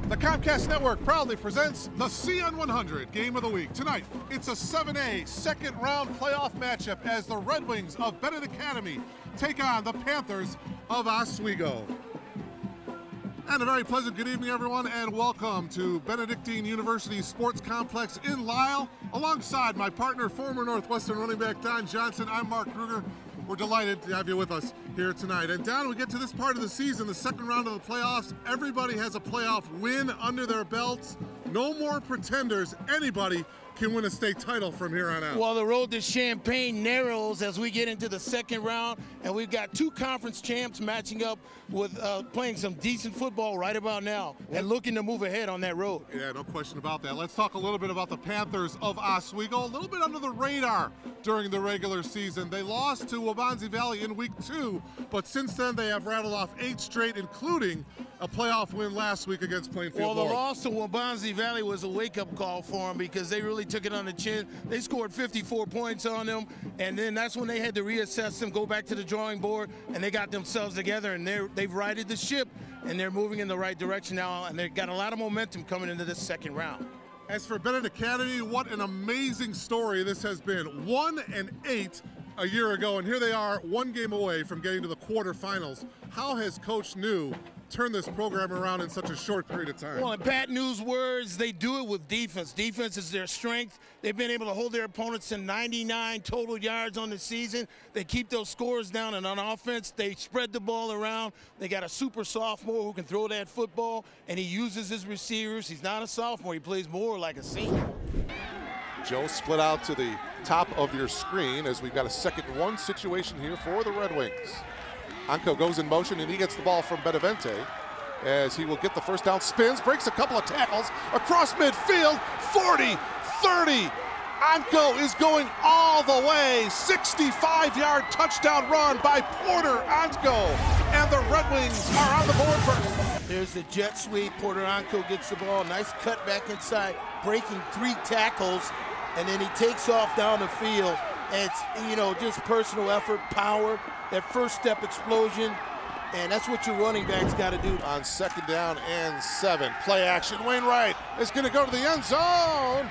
The Comcast Network proudly presents the CN100 Game of the Week. Tonight, it's a 7A second-round playoff matchup as the Red Wings of Benet Academy take on the Panthers of Oswego. And a very pleasant good evening, everyone, and welcome to Benedictine University Sports Complex in Lisle. Alongside my partner, former Northwestern running back Don Johnson, I'm Mark Kruger. We're delighted to have you with us here tonight. And Don, we get to this part of the season, the second round of the playoffs. Everybody has a playoff win under their belts. No more pretenders. Anybody can win a state title from here on out. Well, the road to Champaign narrows as we get into the second round, and we've got two conference champs matching up with playing some decent football right about now and looking to move ahead on that road. Yeah, no question about that. Let's talk a little bit about the Panthers of Oswego. A little bit under the radar during the regular season. They lost to Waubonsie Valley in week 2, but since then they have rattled off 8 straight, including a playoff win last week against Plainfield Well, the North. loss to Waubonsie Valley was a wake-up call for them because they really took it on the chin. They scored 54 points on them, and then that's when they had to reassess them, go back to the drawing board, and they got themselves together, and they've righted the ship, and they're moving in the right direction now, and they've got a lot of momentum coming into this second round. As for Benet Academy, what an amazing story this has been. 1-8 a year ago, and here they are, one game away from getting to the quarterfinals. How has Coach New turned this program around in such a short period of time? Well, in Pat New's words, they do it with defense. Defense is their strength. They've been able to hold their opponents to 99 total yards on the season. They keep those scores down, and on offense, they spread the ball around. They got a super sophomore who can throw that football, and he uses his receivers. He's not a sophomore. He plays more like a senior. Joe, split out to the top of your screen as we've got a 2nd-1 situation here for the Red Wings. Anko goes in motion, and he gets the ball from Benevente as he will get the first down, spins, breaks a couple of tackles across midfield, 40, 30. Anko is going all the way, 65-yard touchdown run by Porter Anko, and the Red Wings are on the board first. There's the jet sweep. Porter Anko gets the ball, nice cut back inside, breaking 3 tackles, and then he takes off down the field. It's, you know, just personal effort, power, that first step explosion, and that's what your running back's got to do. On 2nd down and 7, play action. Wainwright is going to go to the end zone,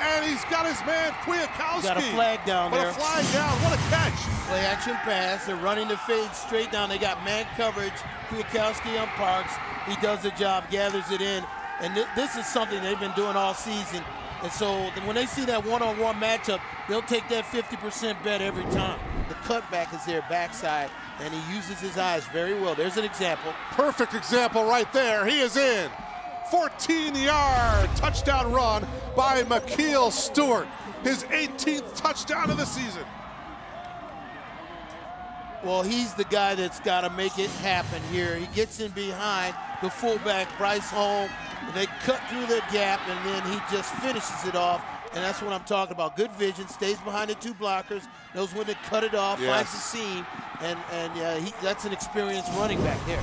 and he's got his man Kwiatkowski. Got a flag down there. What a flag down, what a catch. Play action pass, they're running the fade straight down. They got man coverage, Kwiatkowski on Parks. He does the job, gathers it in, and this is something they've been doing all season. And so when they see that one-on-one matchup, they'll take that 50% bet every time. The cutback is their backside, and he uses his eyes very well. There's an example. Perfect example right there. He is in. 14-yard touchdown run by McKeel Stewart. His 18th touchdown of the season. Well, he's the guy that's got to make it happen here. He gets in behind the fullback, Bryce Holm, and they cut through the gap, and then he just finishes it off. And that's what I'm talking about. Good vision, stays behind the 2 blockers, knows when to cut it off, finds the seam, and that's an experienced running back there.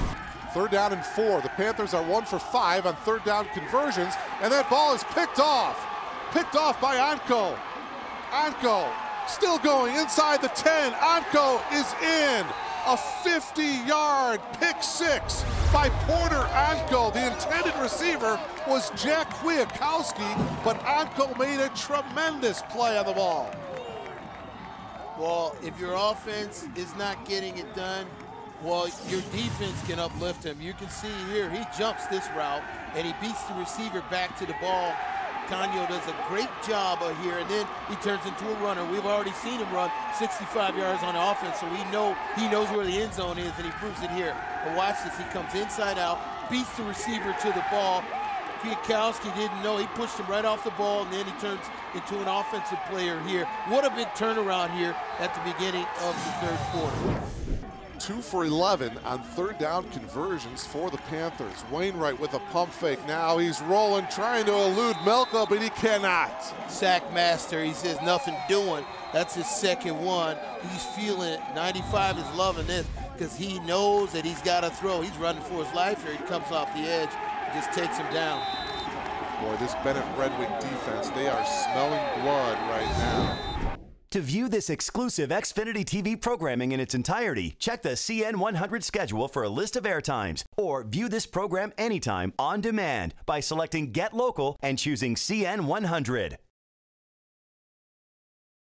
3rd down and 4. The Panthers are 1 for 5 on 3rd down conversions, and that ball is picked off. Picked off by Anko. Anko still going inside the 10. Anko is in. A 50-yard pick 6 by Porter Anko. The intended receiver was Jack Kwiatkowski, but Anko made a tremendous play on the ball. Well, if your offense is not getting it done, well, your defense can uplift him. You can see here, he jumps this route, and he beats the receiver back to the ball. Canio does a great job here, and then he turns into a runner. We've already seen him run 65 yards on the offense, so we know he knows where the end zone is, and he proves it here. But watch this, he comes inside out, beats the receiver to the ball. Kwiatkowski didn't know, he pushed him right off the ball, and then he turns into an offensive player here. What a big turnaround here at the beginning of the 3rd quarter. 2 for 11 on 3rd down conversions for the Panthers. Wainwright with a pump fake. Now he's rolling, trying to elude Melka, but he cannot. Sack master, he says nothing doing. That's his 2nd one. He's feeling it. 95 is loving this because he knows that he's got to throw. He's running for his life here. He comes off the edge, just takes him down. Boy, this Benet Red Wing defense, they are smelling blood right now. To view this exclusive Xfinity TV programming in its entirety, check the CN100 schedule for a list of airtimes, or view this program anytime on demand by selecting Get Local and choosing CN100.